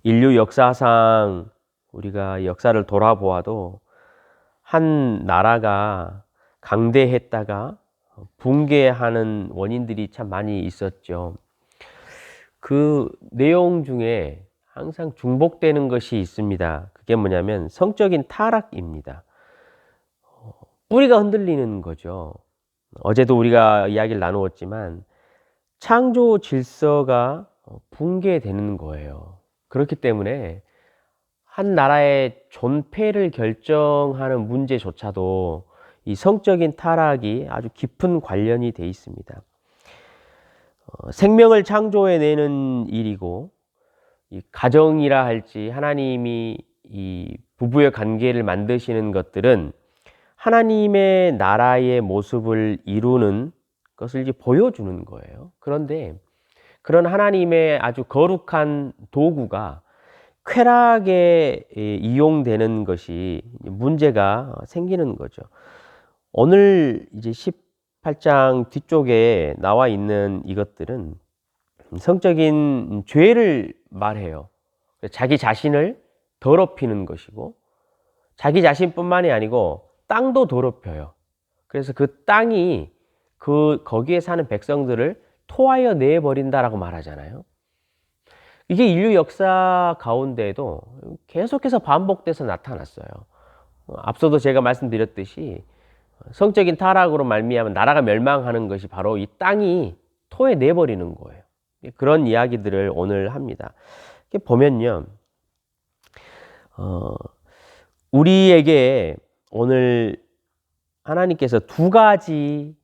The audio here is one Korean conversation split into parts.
인류 역사상 우리가 역사를 돌아보아도 한 나라가 강대했다가 붕괴하는 원인들이 참 많이 있었죠. 그 내용 중에 항상 중복되는 것이 있습니다. 그게 뭐냐면 성적인 타락입니다. 뿌리가 흔들리는 거죠. 어제도 우리가 이야기를 나누었지만 창조 질서가 붕괴되는 거예요. 그렇기 때문에 한 나라의 존폐를 결정하는 문제조차도 이 성적인 타락이 아주 깊은 관련이 돼 있습니다. 생명을 창조해내는 일이고, 이 가정이라 할지 하나님이 이 부부의 관계를 만드시는 것들은 하나님의 나라의 모습을 이루는 것을 이제 보여주는 거예요. 그런데 그런 하나님의 아주 거룩한 도구가 쾌락에 이용되는 것이 문제가 생기는 거죠. 오늘 이제 18장 뒤쪽에 나와 있는 이것들은 성적인 죄를 말해요. 자기 자신을 더럽히는 것이고, 자기 자신뿐만이 아니고 땅도 더럽혀요. 그래서 그 땅이 거기에 사는 백성들을 토하여 내버린다라고 말하잖아요. 이게 인류 역사 가운데에도 계속해서 반복돼서 나타났어요. 앞서도 제가 말씀드렸듯이 성적인 타락으로 말미암아 나라가 멸망하는 것이 바로 이 땅이 토해 내버리는 거예요. 그런 이야기들을 오늘 합니다. 보면요, 우리에게 오늘 하나님께서 두 가지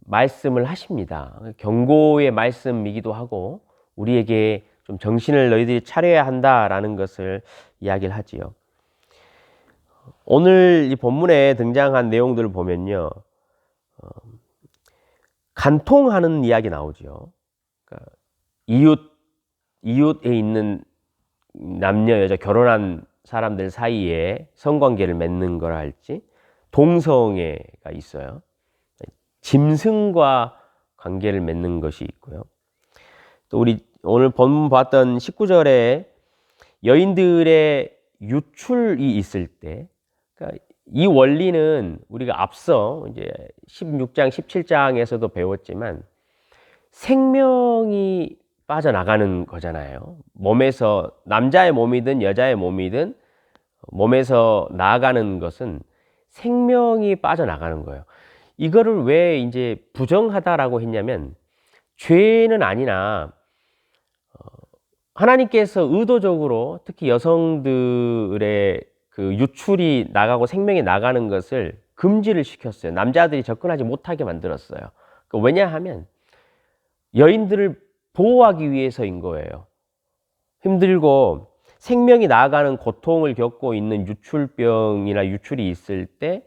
말씀을 하십니다. 경고의 말씀이기도 하고 우리에게 좀 정신을 너희들이 차려야 한다라는 것을 이야기를 하지요. 오늘 이 본문에 등장한 내용들을 보면요, 간통하는 이야기 나오죠. 그러니까 이웃에 있는 남녀 여자 결혼한 사람들 사이에 성관계를 맺는 거라 할지, 동성애가 있어요. 짐승과 관계를 맺는 것이 있고요. 또 우리 오늘 본문 봤던 19절에 여인들의 유출이 있을 때, 그러니까 이 원리는 우리가 앞서 이제 16장, 17장에서도 배웠지만 생명이 빠져나가는 거잖아요. 몸에서 남자의 몸이든 여자의 몸이든 몸에서 나아가는 것은 생명이 빠져나가는 거예요. 이거를 왜 이제 부정하다라고 했냐면, 죄는 아니나 하나님께서 의도적으로 특히 여성들의 그 유출이 나가고 생명이 나가는 것을 금지를 시켰어요. 남자들이 접근하지 못하게 만들었어요. 왜냐하면 여인들을 보호하기 위해서인 거예요. 힘들고 생명이 나아가는 고통을 겪고 있는 유출병이나 유출이 있을 때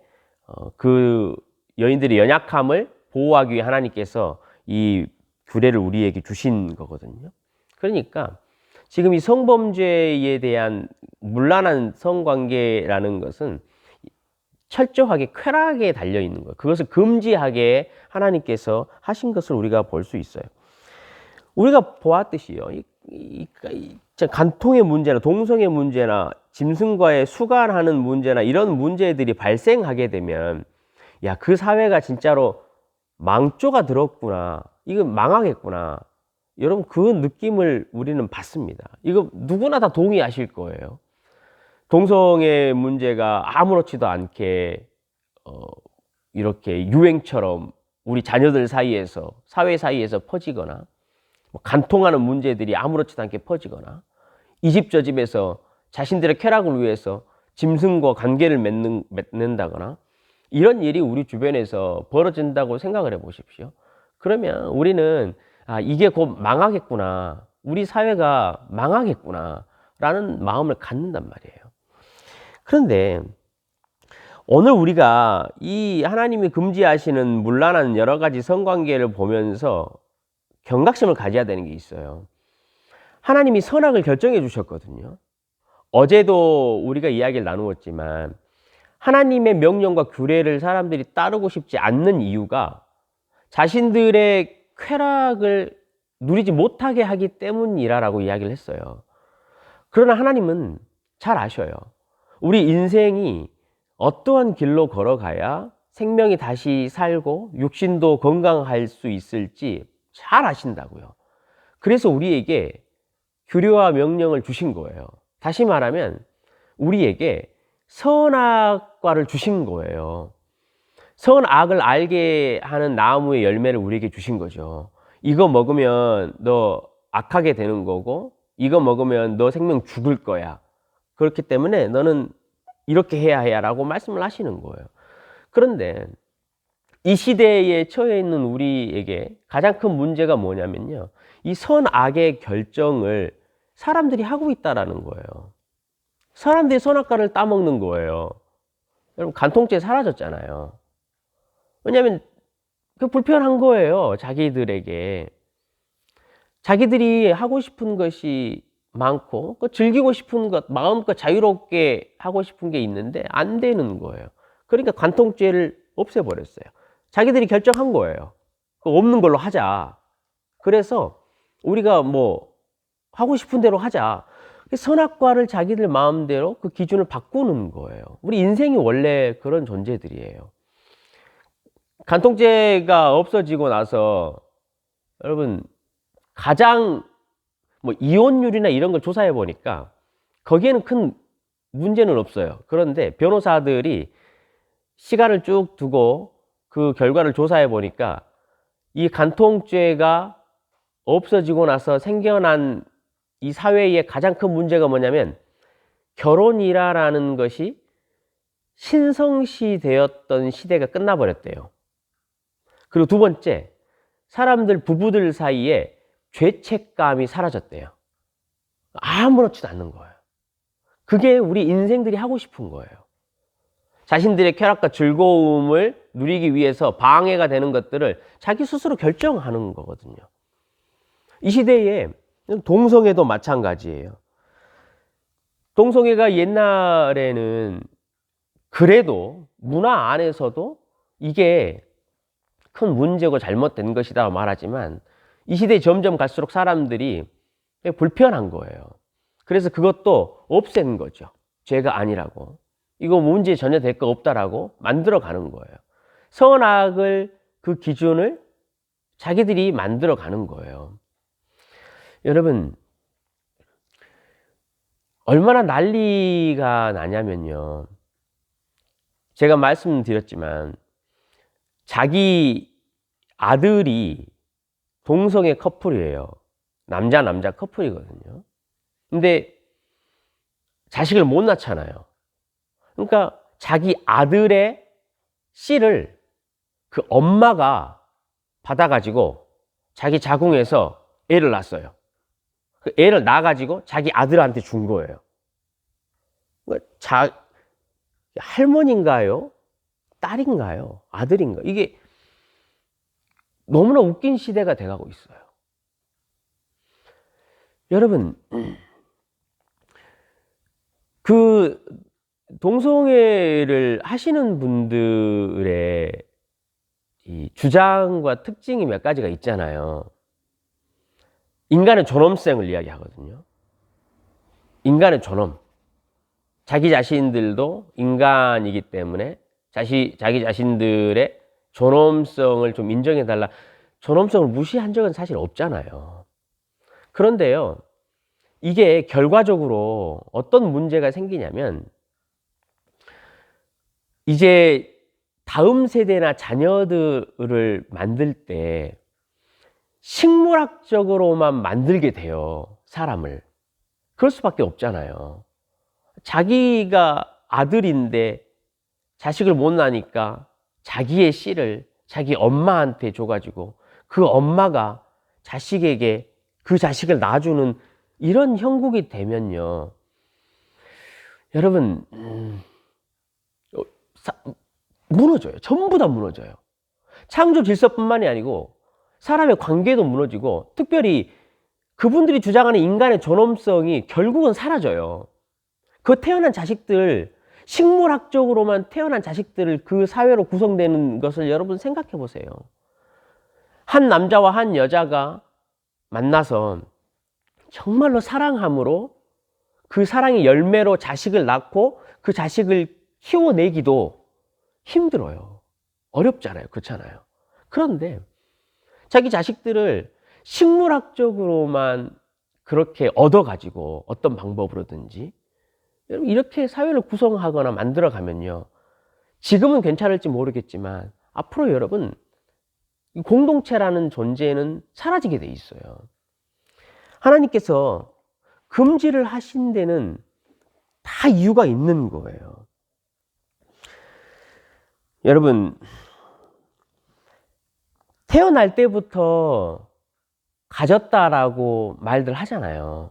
그 여인들의 연약함을 보호하기 위해 하나님께서 이 규례를 우리에게 주신 거거든요. 그러니까 지금 이 성범죄에 대한 문란한 성관계라는 것은 철저하게 쾌락에 달려 있는 거예요. 그것을 금지하게 하나님께서 하신 것을 우리가 볼 수 있어요. 우리가 보았듯이요, 간통의 문제나 동성애 문제나 짐승과의 수간하는 문제나 이런 문제들이 발생하게 되면, 야, 그 사회가 진짜로 망조가 들었구나, 이거 망하겠구나, 여러분 그 느낌을 우리는 받습니다. 이거 누구나 다 동의하실 거예요. 동성애 문제가 아무렇지도 않게 이렇게 유행처럼 우리 자녀들 사이에서, 사회 사이에서 퍼지거나, 간통하는 문제들이 아무렇지도 않게 퍼지거나, 이 집 저 집에서 자신들의 쾌락을 위해서 짐승과 관계를 맺는다거나, 이런 일이 우리 주변에서 벌어진다고 생각을 해 보십시오. 그러면 우리는 이게 곧 망하겠구나, 우리 사회가 망하겠구나 라는 마음을 갖는단 말이에요. 그런데 오늘 우리가 이 하나님이 금지하시는 문란한 여러 가지 성관계를 보면서 경각심을 가져야 되는 게 있어요. 하나님이 선악을 결정해 주셨거든요. 어제도 우리가 이야기를 나누었지만 하나님의 명령과 규례를 사람들이 따르고 싶지 않는 이유가 자신들의 쾌락을 누리지 못하게 하기 때문이라고 이야기를 했어요. 그러나 하나님은 잘 아셔요. 우리 인생이 어떠한 길로 걸어가야 생명이 다시 살고 육신도 건강할 수 있을지 잘 아신다고요. 그래서 우리에게 규례와 명령을 주신 거예요. 다시 말하면 우리에게 선악과를 주신 거예요. 선악을 알게 하는 나무의 열매를 우리에게 주신 거죠. 이거 먹으면 너 악하게 되는 거고, 이거 먹으면 너 생명 죽을 거야. 그렇기 때문에 너는 이렇게 해야 해야 라고 말씀을 하시는 거예요. 그런데 이 시대에 처해 있는 우리에게 가장 큰 문제가 뭐냐면요, 이 선악의 결정을 사람들이 하고 있다라는 거예요. 사람들이 선악과를 따먹는 거예요. 여러분, 간통죄 사라졌잖아요. 왜냐하면 그 불편한 거예요. 자기들에게. 자기들이 하고 싶은 것이 많고 즐기고 싶은 것, 마음껏 자유롭게 하고 싶은 게 있는데 안 되는 거예요. 그러니까 간통죄를 없애버렸어요. 자기들이 결정한 거예요. 없는 걸로 하자. 그래서 우리가 뭐 하고 싶은 대로 하자. 선악과를 자기들 마음대로 그 기준을 바꾸는 거예요. 우리 인생이 원래 그런 존재들이에요. 간통죄가 없어지고 나서 여러분, 가장 뭐 이혼율이나 이런 걸 조사해 보니까 거기에는 큰 문제는 없어요. 그런데 변호사들이 시간을 쭉 두고 그 결과를 조사해 보니까 이 간통죄가 없어지고 나서 생겨난 이 사회의 가장 큰 문제가 뭐냐면, 결혼이라는 것이 신성시 되었던 시대가 끝나버렸대요. 그리고 두 번째, 사람들, 부부들 사이에 죄책감이 사라졌대요. 아무렇지도 않는 거예요. 그게 우리 인생들이 하고 싶은 거예요. 자신들의 쾌락과 즐거움을 누리기 위해서 방해가 되는 것들을 자기 스스로 결정하는 거거든요. 이 시대에 동성애도 마찬가지예요. 동성애가 옛날에는 그래도 문화 안에서도 이게 큰 문제고 잘못된 것이다 말하지만, 이 시대에 점점 갈수록 사람들이 불편한 거예요. 그래서 그것도 없앤 거죠. 죄가 아니라고. 이거 문제 전혀 될 거 없다라고 만들어 가는 거예요. 선악을, 그 기준을 자기들이 만들어 가는 거예요. 여러분, 얼마나 난리가 나냐면요, 제가 말씀드렸지만 자기 아들이 동성애 커플이에요. 남자 커플이거든요. 근데 자식을 못 낳잖아요. 그러니까 자기 아들의 씨를 그 엄마가 받아가지고 자기 자궁에서 애를 낳았어요. 그 애를 낳아가지고 자기 아들한테 준 거예요. 할머니인가요? 딸인가요? 아들인가요? 이게 너무나 웃긴 시대가 돼가고 있어요. 여러분, 그 동성애를 하시는 분들의 이 주장과 특징이 몇 가지가 있잖아요. 인간의 존엄성을 이야기하거든요. 인간의 존엄. 자기 자신들도 인간이기 때문에 자기 자신들의 존엄성을 좀 인정해달라. 존엄성을 무시한 적은 사실 없잖아요. 그런데요, 이게 결과적으로 어떤 문제가 생기냐면, 이제 다음 세대나 자녀들을 만들 때 식물학적으로만 만들게 돼요, 사람을. 그럴 수밖에 없잖아요. 자기가 아들인데 자식을 못 낳으니까 자기의 씨를 자기 엄마한테 줘가지고 그 엄마가 자식에게 그 자식을 낳아주는 이런 형국이 되면요, 여러분, 무너져요. 전부 다 무너져요. 창조 질서뿐만이 아니고 사람의 관계도 무너지고, 특별히 그분들이 주장하는 인간의 존엄성이 결국은 사라져요. 그 태어난 자식들, 식물학적으로만 태어난 자식들을 그 사회로 구성되는 것을 여러분 생각해 보세요. 한 남자와 한 여자가 만나서 정말로 사랑함으로 그 사랑의 열매로 자식을 낳고 그 자식을 키워내기도 힘들어요. 어렵잖아요. 그렇잖아요. 그런데 자기 자식들을 식물학적으로만 그렇게 얻어가지고 어떤 방법으로든지 여러분 이렇게 사회를 구성하거나 만들어가면요. 지금은 괜찮을지 모르겠지만 앞으로 여러분 공동체라는 존재는 사라지게 돼 있어요. 하나님께서 금지를 하신 데는 다 이유가 있는 거예요. 여러분 태어날 때부터 가졌다라고 말들 하잖아요.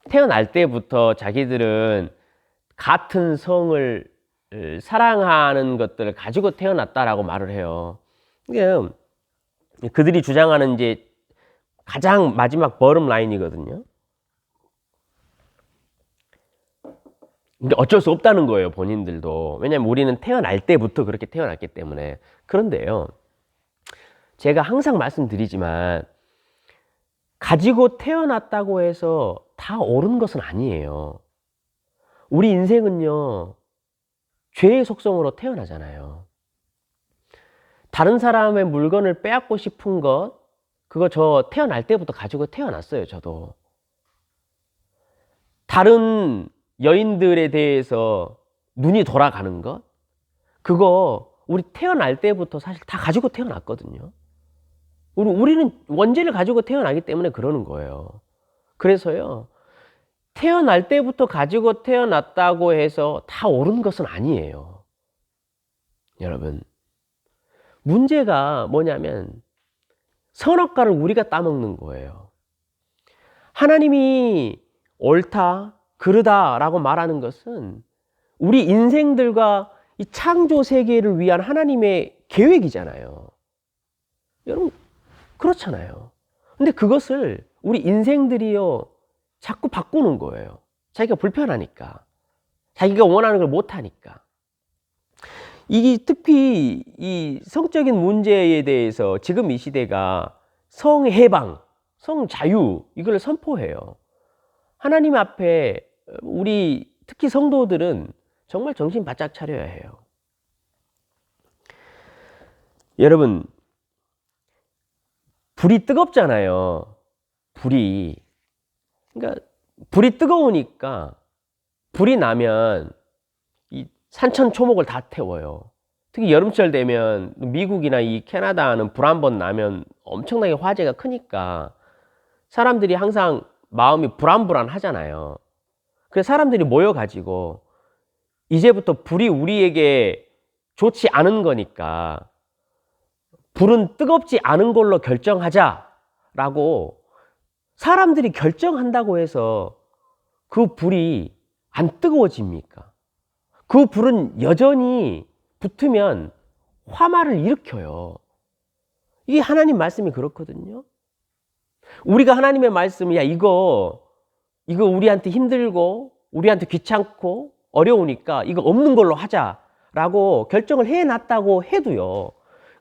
태어날 때부터 자기들은 같은 성을 사랑하는 것들을 가지고 태어났다라고 말을 해요. 그들이 주장하는 이제 가장 마지막 버름 라인이거든요. 근데 어쩔 수 없다는 거예요, 본인들도. 왜냐면 우리는 태어날 때부터 그렇게 태어났기 때문에. 그런데요, 제가 항상 말씀드리지만 가지고 태어났다고 해서 다 옳은 것은 아니에요. 우리 인생은요, 죄의 속성으로 태어나잖아요. 다른 사람의 물건을 빼앗고 싶은 것, 그거 저 태어날 때부터 가지고 태어났어요, 저도. 다른 여인들에 대해서 눈이 돌아가는 것, 그거 우리 태어날 때부터 사실 다 가지고 태어났거든요. 우리는 원죄를 가지고 태어나기 때문에 그러는 거예요. 그래서요, 태어날 때부터 가지고 태어났다고 해서 다 옳은 것은 아니에요. 여러분, 문제가 뭐냐면 선악과를 우리가 따먹는 거예요. 하나님이 옳다, 그르다라고 말하는 것은 우리 인생들과 이 창조 세계를 위한 하나님의 계획이잖아요. 여러분, 그렇잖아요. 근데 그것을 우리 인생들이요, 자꾸 바꾸는 거예요. 자기가 불편하니까. 자기가 원하는 걸 못하니까. 특히 이 성적인 문제에 대해서 지금 이 시대가 성해방, 성자유, 이걸 선포해요. 하나님 앞에 우리 특히 성도들은 정말 정신 바짝 차려야 해요. 여러분, 불이 뜨겁잖아요. 불이. 그러니까 불이 뜨거우니까 불이 나면 이 산천초목을 다 태워요. 특히 여름철 되면 미국이나 이 캐나다는 불 한 번 나면 엄청나게 화재가 크니까 사람들이 항상 마음이 불안불안하잖아요. 그래서 사람들이 모여가지고 이제부터 불이 우리에게 좋지 않은 거니까 불은 뜨겁지 않은 걸로 결정하자라고 사람들이 결정한다고 해서 그 불이 안 뜨거워집니까? 그 불은 여전히 붙으면 화마를 일으켜요. 이게 하나님 말씀이 그렇거든요. 우리가 하나님의 말씀을 야 이거 우리한테 힘들고 우리한테 귀찮고 어려우니까 이거 없는 걸로 하자라고 결정을 해놨다고 해도요.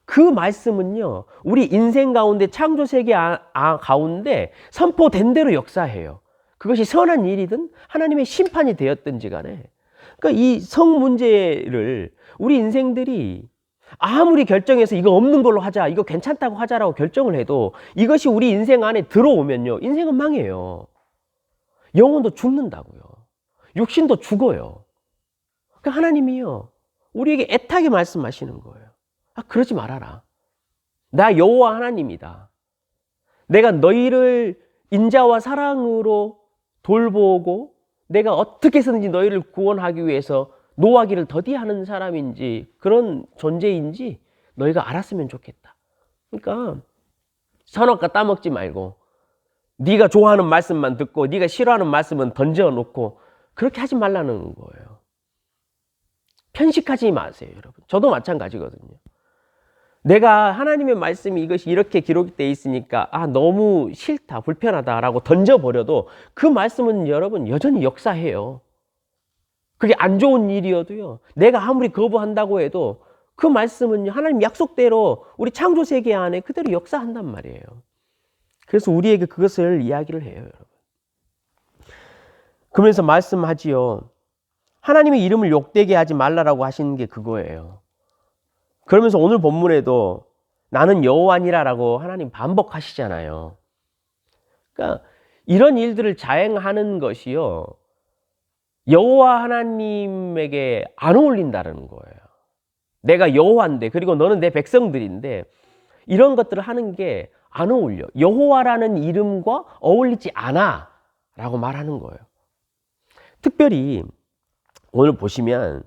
그 말씀은요. 우리 인생 가운데 창조 세계 가운데 선포된 대로 역사해요. 그것이 선한 일이든 하나님의 심판이 되었든지 간에. 그러니까 이 성 문제를 우리 인생들이 아무리 결정해서 이거 없는 걸로 하자, 이거 괜찮다고 하자라고 결정을 해도 이것이 우리 인생 안에 들어오면요. 인생은 망해요. 영혼도 죽는다고요. 육신도 죽어요. 그러니까 하나님이요. 우리에게 애타게 말씀하시는 거예요. 그러지 말아라. 나 여호와 하나님이다. 내가 너희를 인자와 사랑으로 돌보고 내가 어떻게 해서든지 너희를 구원하기 위해서 노하기를 더디하는 사람인지 그런 존재인지 너희가 알았으면 좋겠다. 그러니까 선악과 따먹지 말고 네가 좋아하는 말씀만 듣고 네가 싫어하는 말씀은 던져놓고 그렇게 하지 말라는 거예요. 편식하지 마세요, 여러분. 저도 마찬가지거든요. 내가 하나님의 말씀이 이것이 이렇게 기록되어 있으니까 너무 싫다, 불편하다라고 던져버려도 그 말씀은 여러분 여전히 역사해요. 그게 안 좋은 일이어도요. 내가 아무리 거부한다고 해도 그 말씀은 하나님 약속대로 우리 창조 세계 안에 그대로 역사한단 말이에요. 그래서 우리에게 그것을 이야기를 해요, 여러분. 그러면서 말씀하지요. 하나님의 이름을 욕되게 하지 말라라고 하시는 게 그거예요. 그러면서 오늘 본문에도 나는 여호와니라라고 하나님 반복하시잖아요. 그러니까 이런 일들을 자행하는 것이요, 여호와 하나님에게 안 어울린다는 거예요. 내가 여호와인데, 그리고 너는 내 백성들인데 이런 것들을 하는 게 안 어울려. 여호와라는 이름과 어울리지 않아 라고 말하는 거예요. 특별히 오늘 보시면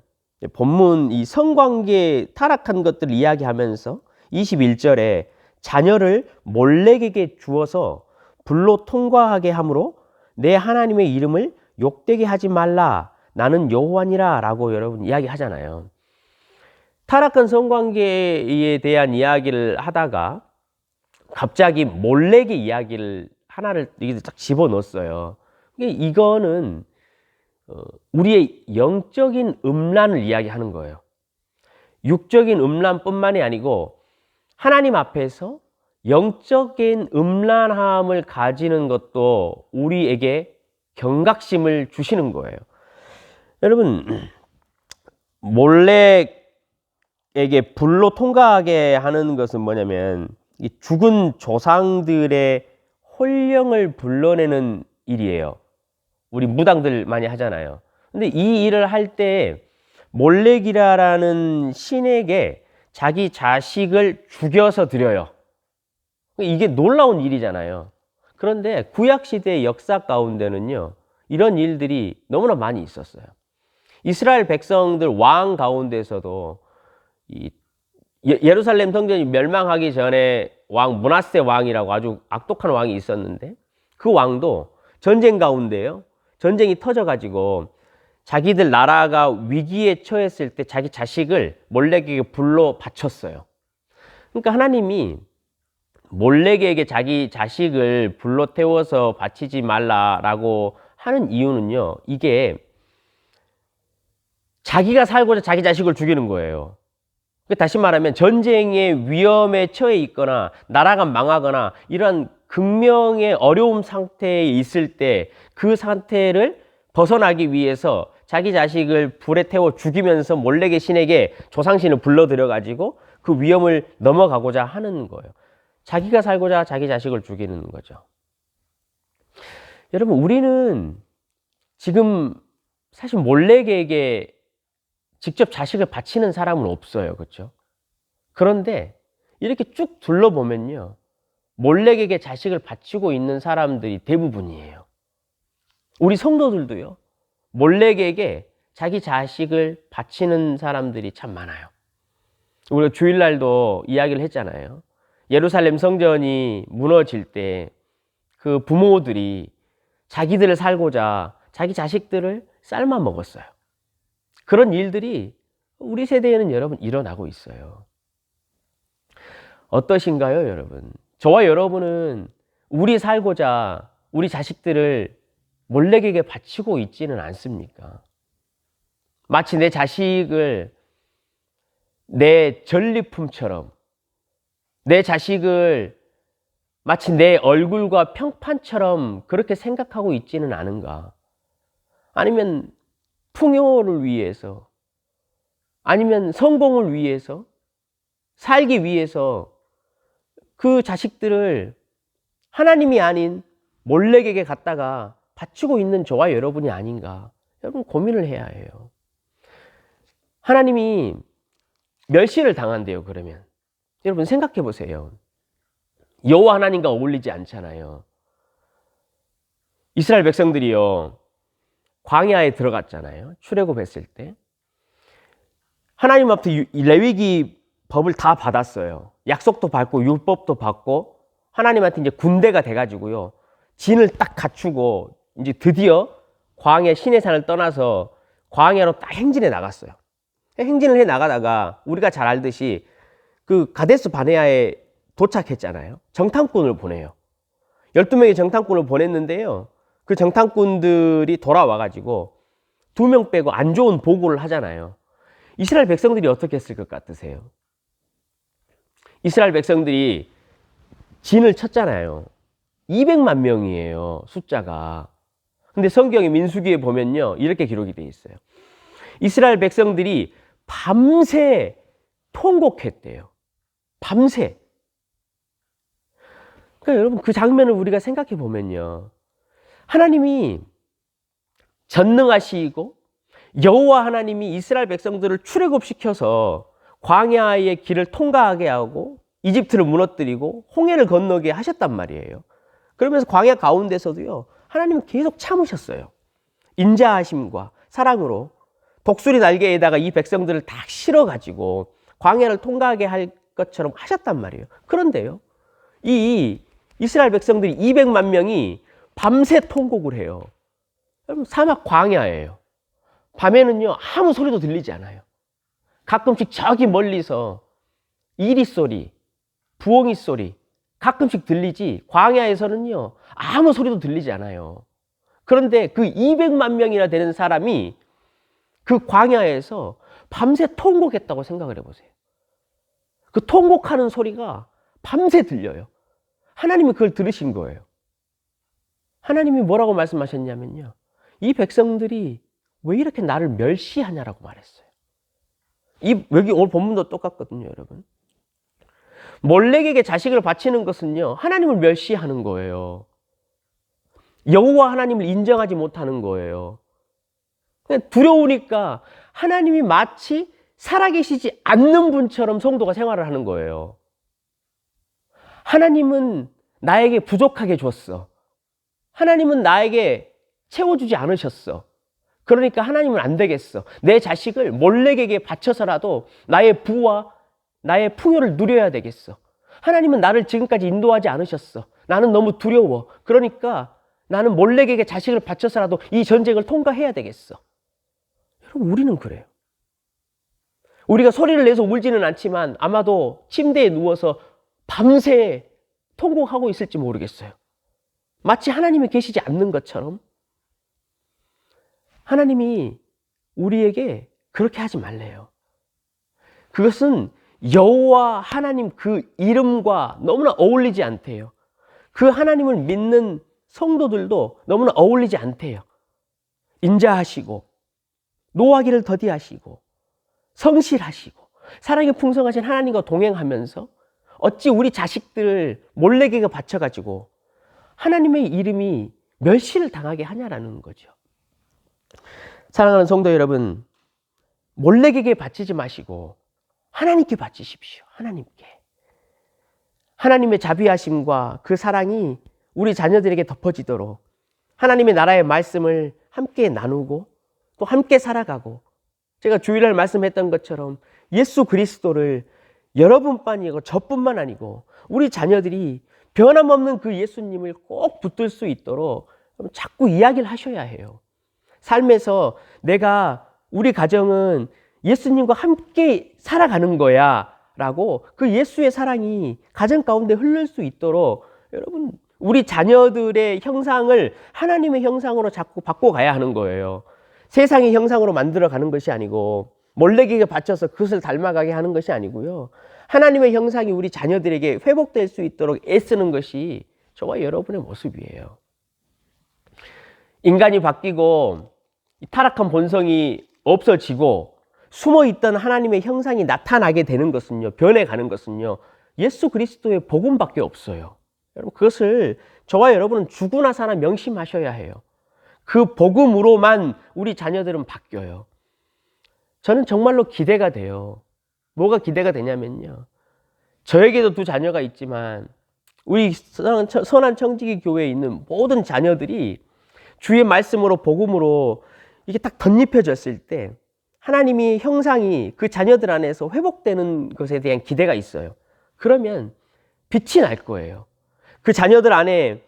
본문 이 성관계 타락한 것들을 이야기하면서 21절에 자녀를 몰렉에게 주어서 불로 통과하게 함으로 내 하나님의 이름을 욕되게 하지 말라, 나는 여호와니라 라고 여러분 이야기하잖아요. 타락한 성관계에 대한 이야기를 하다가 갑자기 몰렉의 이야기를 하나를 딱 집어넣었어요. 이거는 우리의 영적인 음란을 이야기하는 거예요. 육적인 음란뿐만이 아니고 하나님 앞에서 영적인 음란함을 가지는 것도 우리에게 경각심을 주시는 거예요. 여러분, 몰렉에게 불로 통과하게 하는 것은 뭐냐면 이 죽은 조상들의 혼령을 불러내는 일이에요. 우리 무당들 많이 하잖아요. 근데 이 일을 할 때 몰렉이라는 신에게 자기 자식을 죽여서 드려요. 이게 놀라운 일이잖아요. 그런데 구약시대의 역사 가운데는요, 이런 일들이 너무나 많이 있었어요. 이스라엘 백성들 왕 가운데서도 예루살렘 성전이 멸망하기 전에 왕 므낫세 왕이라고 아주 악독한 왕이 있었는데, 그 왕도 전쟁 가운데요, 전쟁이 터져가지고 자기들 나라가 위기에 처했을 때 자기 자식을 몰렉에게 불로 바쳤어요. 그러니까 하나님이 몰렉에게 자기 자식을 불로 태워서 바치지 말라라고 하는 이유는요, 이게 자기가 살고자 자기 자식을 죽이는 거예요. 다시 말하면 전쟁의 위험에 처해 있거나 나라가 망하거나 이런 극명의 어려움 상태에 있을 때 그 상태를 벗어나기 위해서 자기 자식을 불에 태워 죽이면서 몰렉의 신에게 조상신을 불러들여 가지고 그 위험을 넘어가고자 하는 거예요. 자기가 살고자 자기 자식을 죽이는 거죠. 여러분, 우리는 지금 사실 몰렉에게 직접 자식을 바치는 사람은 없어요. 그렇죠? 그런데 이렇게 쭉 둘러보면요, 몰렉에게 자식을 바치고 있는 사람들이 대부분이에요. 우리 성도들도요, 몰렉에게 자기 자식을 바치는 사람들이 참 많아요. 우리가 주일날도 이야기를 했잖아요. 예루살렘 성전이 무너질 때 그 부모들이 자기들을 살고자 자기 자식들을 삶아 먹었어요. 그런 일들이 우리 세대에는 여러분 일어나고 있어요. 어떠신가요, 여러분? 저와 여러분은 우리 살고자 우리 자식들을 몰렉에게 바치고 있지는 않습니까? 마치 내 자식을 내 전리품처럼, 내 자식을 마치 내 얼굴과 평판처럼 그렇게 생각하고 있지는 않은가? 아니면 풍요를 위해서, 아니면 성공을 위해서, 살기 위해서 그 자식들을 하나님이 아닌 몰렉에게 갖다가 바치고 있는 저와 여러분이 아닌가? 여러분 고민을 해야 해요. 하나님이 멸시를 당한대요. 그러면 여러분 생각해 보세요. 여호와 하나님과 어울리지 않잖아요. 이스라엘 백성들이요, 광야에 들어갔잖아요. 출애굽했을 때 하나님 앞에 레위기 법을 다 받았어요. 약속도 받고 율법도 받고 하나님한테 이제 군대가 돼가지고요, 진을 딱 갖추고 이제 드디어 광야 시내산을 떠나서 광야로 딱 행진해 나갔어요. 행진을 해 나가다가 우리가 잘 알듯이 그 가데스 바네아에 도착했잖아요. 정탐꾼을 보내요. 12명의 정탐꾼을 보냈는데요, 그 정탐꾼들이 돌아와가지고 2명 빼고 안 좋은 보고를 하잖아요. 이스라엘 백성들이 어떻게 했을 것 같으세요? 이스라엘 백성들이 진을 쳤잖아요. 200만 명이에요, 숫자가. 근데 성경의 민수기에 보면요, 이렇게 기록이 되어 있어요. 이스라엘 백성들이 밤새 통곡했대요. 밤새. 그러니까 여러분, 그 장면을 우리가 생각해 보면요, 하나님이 전능하시고 여호와 하나님이 이스라엘 백성들을 출애굽시켜서 광야의 길을 통과하게 하고 이집트를 무너뜨리고 홍해를 건너게 하셨단 말이에요. 그러면서 광야 가운데서도요, 하나님은 계속 참으셨어요. 인자하심과 사랑으로 독수리 날개에다가 이 백성들을 다 실어가지고 광야를 통과하게 할 것처럼 하셨단 말이에요. 그런데요, 이 이스라엘 백성들이 200만 명이 밤새 통곡을 해요. 여러분, 사막 광야예요. 밤에는요, 아무 소리도 들리지 않아요. 가끔씩 저기 멀리서 이리 소리, 부엉이 소리 가끔씩 들리지, 광야에서는요, 아무 소리도 들리지 않아요. 그런데 그 200만 명이나 되는 사람이 그 광야에서 밤새 통곡했다고 생각을 해보세요. 그 통곡하는 소리가 밤새 들려요. 하나님이 그걸 들으신 거예요. 하나님이 뭐라고 말씀하셨냐면요, 이 백성들이 왜 이렇게 나를 멸시하냐라고 말했어요. 여기 오늘 본문도 똑같거든요, 여러분. 몰렉에게 자식을 바치는 것은요, 하나님을 멸시하는 거예요. 여호와 하나님을 인정하지 못하는 거예요. 두려우니까 하나님이 마치 살아계시지 않는 분처럼 성도가 생활을 하는 거예요. 하나님은 나에게 부족하게 줬어. 하나님은 나에게 채워주지 않으셨어. 그러니까 하나님은 안 되겠어. 내 자식을 몰렉에게 바쳐서라도 나의 부와 나의 풍요를 누려야 되겠어. 하나님은 나를 지금까지 인도하지 않으셨어. 나는 너무 두려워. 그러니까 나는 몰렉에게 자식을 바쳐서라도 이 전쟁을 통과해야 되겠어. 여러분, 우리는 그래요. 우리가 소리를 내서 울지는 않지만 아마도 침대에 누워서 밤새 통곡하고 있을지 모르겠어요. 마치 하나님이 계시지 않는 것처럼. 하나님이 우리에게 그렇게 하지 말래요. 그것은 여호와 하나님 그 이름과 너무나 어울리지 않대요. 그 하나님을 믿는 성도들도 너무나 어울리지 않대요. 인자하시고 노하기를 더디하시고 성실하시고 사랑이 풍성하신 하나님과 동행하면서 어찌 우리 자식들을 몰렉에게 바쳐가지고 하나님의 이름이 멸시를 당하게 하냐라는 거죠. 사랑하는 성도 여러분, 몰렉에게 바치지 마시고 하나님께 바치십시오. 하나님께. 하나님의 자비하심과 그 사랑이 우리 자녀들에게 덮어지도록 하나님의 나라의 말씀을 함께 나누고 또 함께 살아가고, 제가 주일날 말씀했던 것처럼 예수 그리스도를 여러분뿐이 아니고 저뿐만 아니고 우리 자녀들이 변함없는 그 예수님을 꼭 붙들 수 있도록 자꾸 이야기를 하셔야 해요. 삶에서 우리 가정은 예수님과 함께 살아가는 거야 라고 그 예수의 사랑이 가정 가운데 흐를 수 있도록 여러분, 우리 자녀들의 형상을 하나님의 형상으로 자꾸 바꿔가야 하는 거예요. 세상의 형상으로 만들어가는 것이 아니고 몰렉에게 바쳐서 그것을 닮아가게 하는 것이 아니고요. 하나님의 형상이 우리 자녀들에게 회복될 수 있도록 애쓰는 것이 저와 여러분의 모습이에요. 인간이 바뀌고 타락한 본성이 없어지고 숨어있던 하나님의 형상이 나타나게 되는 것은요, 변해가는 것은요, 예수 그리스도의 복음밖에 없어요. 여러분, 그것을 저와 여러분은 죽으나 사나 명심하셔야 해요. 그 복음으로만 우리 자녀들은 바뀌어요. 저는 정말로 기대가 돼요. 뭐가 기대가 되냐면요, 저에게도 두 자녀가 있지만 우리 선한 청지기 교회에 있는 모든 자녀들이 주의 말씀으로 복음으로 이게 딱 덧입혀졌을 때 하나님이 형상이 그 자녀들 안에서 회복되는 것에 대한 기대가 있어요. 그러면 빛이 날 거예요. 그 자녀들 안에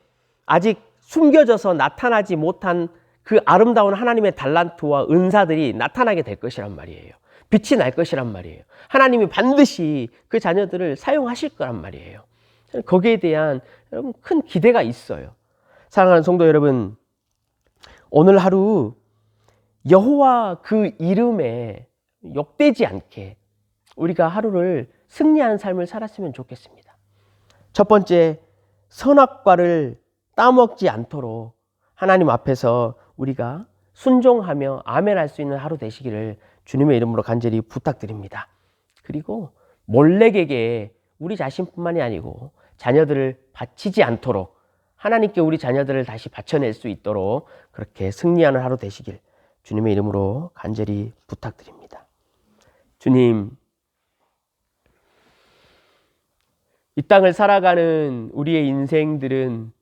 아직 숨겨져서 나타나지 못한 그 아름다운 하나님의 달란트와 은사들이 나타나게 될 것이란 말이에요. 빛이 날 것이란 말이에요. 하나님이 반드시 그 자녀들을 사용하실 거란 말이에요. 거기에 대한 여러분 큰 기대가 있어요. 사랑하는 성도 여러분, 오늘 하루 여호와 그 이름에 욕되지 않게 우리가 하루를 승리하는 삶을 살았으면 좋겠습니다. 첫 번째, 선악과를 따먹지 않도록 하나님 앞에서 우리가 순종하며 아멘할 수 있는 하루 되시기를 주님의 이름으로 간절히 부탁드립니다. 그리고 몰래에게 우리 자신뿐만이 아니고 자녀들을 바치지 않도록 하나님께 우리 자녀들을 다시 바쳐낼 수 있도록 그렇게 승리하는 하루 되시길 주님의 이름으로 간절히 부탁드립니다. 주님, 이 땅을 살아가는 우리의 인생들은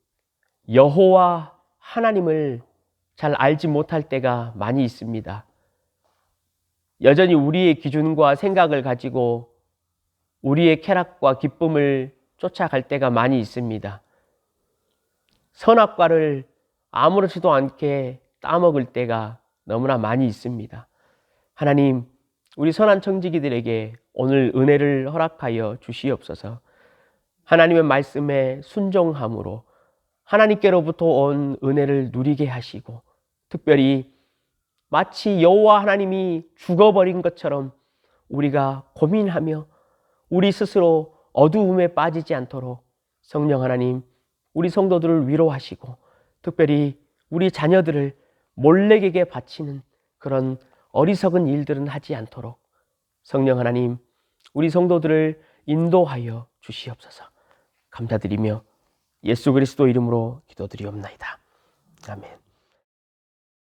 여호와 하나님을 잘 알지 못할 때가 많이 있습니다. 여전히 우리의 기준과 생각을 가지고 우리의 쾌락과 기쁨을 쫓아갈 때가 많이 있습니다. 선악과를 아무렇지도 않게 따먹을 때가 너무나 많이 있습니다. 하나님, 우리 선한 청지기들에게 오늘 은혜를 허락하여 주시옵소서. 하나님의 말씀에 순종함으로 하나님께로부터 온 은혜를 누리게 하시고, 특별히 마치 여호와 하나님이 죽어버린 것처럼 우리가 고민하며 우리 스스로 어두움에 빠지지 않도록 성령 하나님, 우리 성도들을 위로하시고 특별히 우리 자녀들을 몰래에게 바치는 그런 어리석은 일들은 하지 않도록 성령 하나님, 우리 성도들을 인도하여 주시옵소서. 감사드리며 예수 그리스도 이름으로 기도드리옵나이다. 아멘.